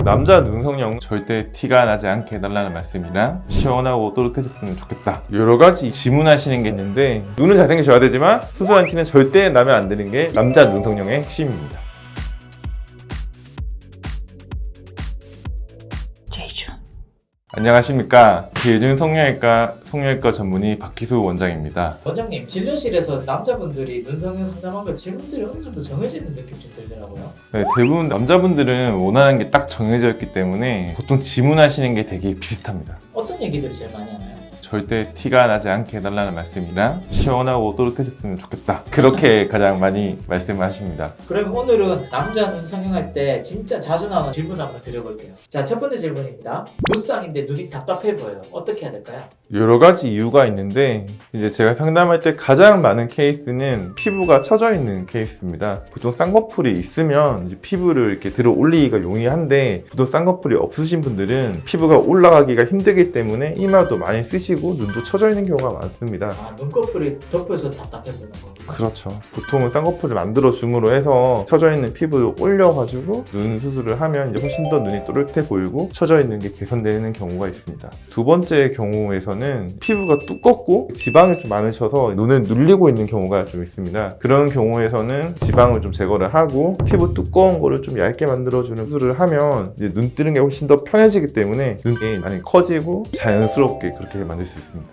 남자 눈 성형 절대 티가 나지 않게 해달라는 말씀이랑 시원하고 또렷해졌으면 좋겠다, 여러 가지 질문하시는 게 있는데, 눈은 잘생기셔야 되지만 수술한 티는 절대 나면 안 되는 게 남자 눈 성형의 핵심입니다. 안녕하십니까. 제준 성형외과 전문의 박희수 원장입니다. 원장님, 진료실에서 남자분들이 눈성형 상담하면 질문들이 어느 정도 정해지는 느낌 좀 들더라고요. 네, 대부분 남자분들은 원하는 게 딱 정해져 있기 때문에 보통 질문하시는 게 되게 비슷합니다. 어떤 얘기들을 제일 많이 하나요? 절대 티가 나지 않게 해달라는 말씀이랑 시원하고 또렷해졌으면 좋겠다, 그렇게 가장 많이 말씀하십니다. 그럼 오늘은 남자 눈 성형할 때 진짜 자주 나오는 질문 한번 드려볼게요. 자, 첫 번째 질문입니다. 무쌍인데 눈이 답답해 보여요. 어떻게 해야 될까요? 여러 가지 이유가 있는데, 이제 제가 상담할 때 가장 많은 케이스는 피부가 처져 있는 케이스입니다. 보통 쌍꺼풀이 있으면 이제 피부를 이렇게 들어 올리기가 용이한데, 보통 쌍꺼풀이 없으신 분들은 피부가 올라가기가 힘들기 때문에 이마도 많이 쓰시고 눈도 처져 있는 경우가 많습니다. 아, 눈꺼풀이 덮여서 답답해 보이는 거군요. 그렇죠. 보통은 쌍꺼풀을 만들어 줌으로 해서 처져 있는 피부를 올려가지고 눈 수술을 하면 이제 훨씬 더 눈이 또렷해 보이고 처져 있는 게 개선되는 경우가 있습니다. 두 번째 경우에서는 피부가 두껍고 지방이 좀 많으셔서 눈을 눌리고 있는 경우가 좀 있습니다. 그런 경우에서는 지방을 좀 제거를 하고 피부 두꺼운 거를 좀 얇게 만들어주는 수술을 하면 이제 눈 뜨는 게 훨씬 더 편해지기 때문에 눈이 많이 커지고 자연스럽게 그렇게 만들 수 있습니다.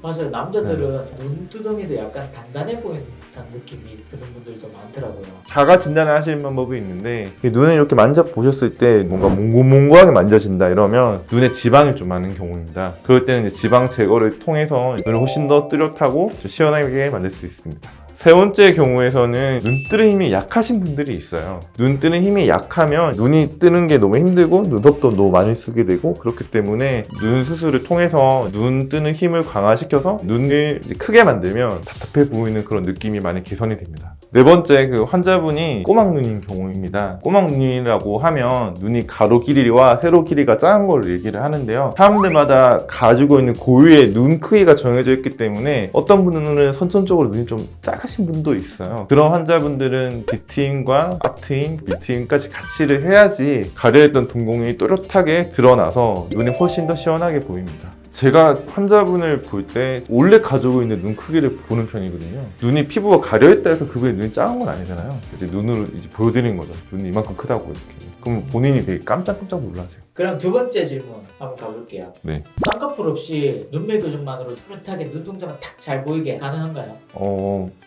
맞아요. 남자들은 눈두덩이도 약간 단단해 보이는 듯한 느낌이 드는 분들도 많더라고요. 자가 진단을 하시는 방법이 있는데, 눈을 이렇게 만져보셨을 때 뭔가 몽고몽고하게 만져진다 이러면 눈에 지방이 좀 많은 경우입니다. 그럴 때는 이제 지방 제거를 통해서 눈을 훨씬 더 뚜렷하고 좀 시원하게 만들 수 있습니다. 세 번째 경우에서는 눈 뜨는 힘이 약하신 분들이 있어요. 눈 뜨는 힘이 약하면 눈이 뜨는 게 너무 힘들고 눈썹도 너무 많이 쓰게 되고, 그렇기 때문에 눈 수술을 통해서 눈 뜨는 힘을 강화시켜서 눈을 이제 크게 만들면 답답해 보이는 그런 느낌이 많이 개선이 됩니다. 네 번째, 그 환자분이 꼬막눈인 경우입니다. 꼬막눈이라고 하면 눈이 가로 길이와 세로 길이가 작은 걸 얘기를 하는데요. 사람들마다 가지고 있는 고유의 눈 크기가 정해져 있기 때문에 어떤 분들은 선천적으로 눈이 좀 작으신 분도 있어요. 그런 환자분들은 뒤트임과 앞트임, 밑트임까지 같이를 해야지 가려있던 동공이 또렷하게 드러나서 눈이 훨씬 더 시원하게 보입니다. 제가 환자분을 볼 때 원래 가지고 있는 눈 크기를 보는 편이거든요. 눈이 피부가 가려있다 해서 그거에 눈이 작은 건 아니잖아요. 이제 눈으로 이제 보여드리는 거죠. 눈이 이만큼 크다고 이렇게. 그럼 본인이 되게 깜짝깜짝 놀라세요. 그럼 두 번째 질문 한번 가볼게요. 네. 쌍꺼풀 없이 눈매 교정만으로 또렷하게 눈동자만 탁 잘 보이게 가능한가요?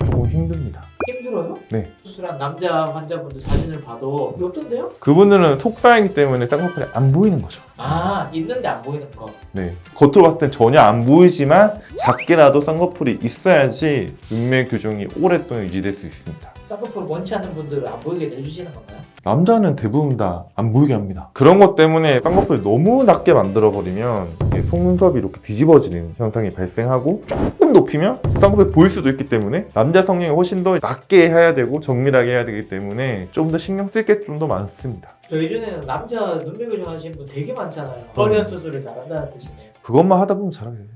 조금 힘듭니다. 힘들어요? 네. 수술한 남자 환자분들 사진을 봐도 어떤데요? 그분들은 속사이기 때문에 쌍꺼풀이 안 보이는 거죠. 아, 있는데 안 보이는 거. 네. 겉으로 봤을 땐 전혀 안 보이지만 작게라도 쌍꺼풀이 있어야지 눈매 교정이 오랫동안 유지될 수 있습니다. 쌍꺼풀 원치 않는 분들은 안 보이게 내주시는 건가요? 남자는 대부분 다 안 보이게 합니다. 그런 것 때문에 쌍꺼풀을 너무 낮게 만들어버리면 속눈썹이 이렇게 뒤집어지는 현상이 발생하고, 조금 높이면 쌍꺼풀이 보일 수도 있기 때문에 남자 성형이 훨씬 더 낮게 해야 되고 정밀하게 해야 되기 때문에 좀 더 신경 쓸 게 좀 더 많습니다. 저 예전에는 남자 눈매 교정 하시는 분 되게 많잖아요. 허리한 수술을 잘한다는 뜻이네요. 그것만 하다 보면 잘하게 돼요.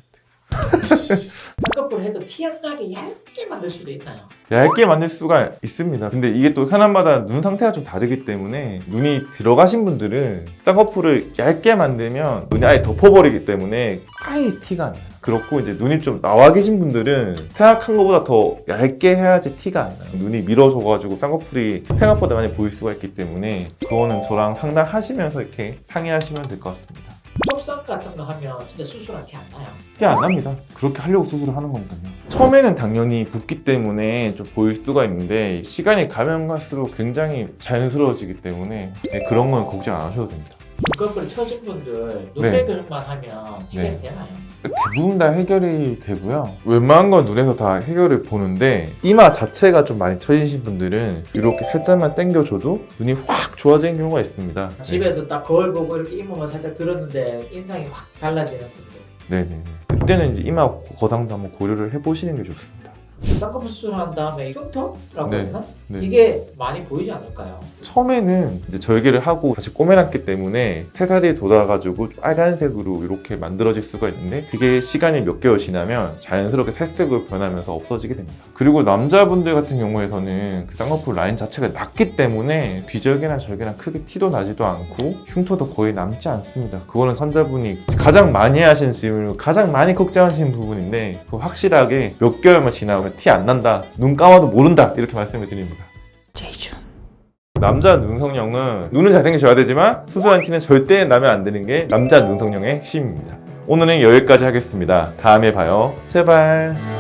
쌍꺼풀 해도 티 안 나게 얇게 만들 수도 있나요? 얇게 만들 수가 있습니다. 근데 이게 또 사람마다 눈 상태가 좀 다르기 때문에, 눈이 들어가신 분들은 쌍꺼풀을 얇게 만들면 눈이 아예 덮어버리기 때문에 아예 티가 안 나요. 그렇고 이제 눈이 좀 나와 계신 분들은 생각한 것보다 더 얇게 해야지 티가 안 나요. 눈이 밀어져가지고 쌍꺼풀이 생각보다 많이 보일 수가 있기 때문에 그거는 저랑 상담하시면서 이렇게 상의하시면 될 것 같습니다. 톱삭 같은 거 하면 진짜 수술한 티 안 나요? 티 안 납니다. 그렇게 하려고 수술을 하는 거거든요. 처음에는 당연히 붓기 때문에 좀 보일 수가 있는데, 시간이 가면 갈수록 굉장히 자연스러워지기 때문에 그런 건 걱정 안 하셔도 됩니다. 눈꺼풀이 처진 분들 눈매 교정만 하면 해결이 되나요? 대부분 다 해결이 되고요. 웬만한 건 눈에서 다 해결을 보는데, 이마 자체가 좀 많이 처지신 분들은 이렇게 살짝만 당겨줘도 눈이 확 좋아지는 경우가 있습니다. 집에서 딱 거울 보고 이렇게 이마만 살짝 들었는데 인상이 확 달라지는 분들. 네네. 그때는 이제 이마 거상도 한번 고려를 해보시는 게 좋습니다. 쌍꺼풀 수술한 다음에 흉터라고 네. 했나? 네. 이게 많이 보이지 않을까요? 처음에는 이제 절개를 하고 다시 꼬매놨기 때문에 새살이 돋아가지고 빨간색으로 이렇게 만들어질 수가 있는데 그게 시간이 몇 개월 지나면 자연스럽게 살색으로 변하면서 없어지게 됩니다. 그리고 남자분들 같은 경우에는 그 쌍꺼풀 라인 자체가 낮기 때문에 비절개나 절개나 크게 티도 나지도 않고 흉터도 거의 남지 않습니다. 그거는 환자분이 가장 많이 하신 질문이고 가장 많이 걱정하시는 부분인데 확실하게 몇 개월만 지나면 티 안 난다, 눈 감아도 모른다 이렇게 말씀을 드립니다. 남자 눈성형은 눈은 잘생기셔야 되지만 수술한 티는 절대 나면 안 되는 게 남자 눈성형의 핵심입니다. 오늘은 여기까지 하겠습니다. 다음에 봐요. 제발.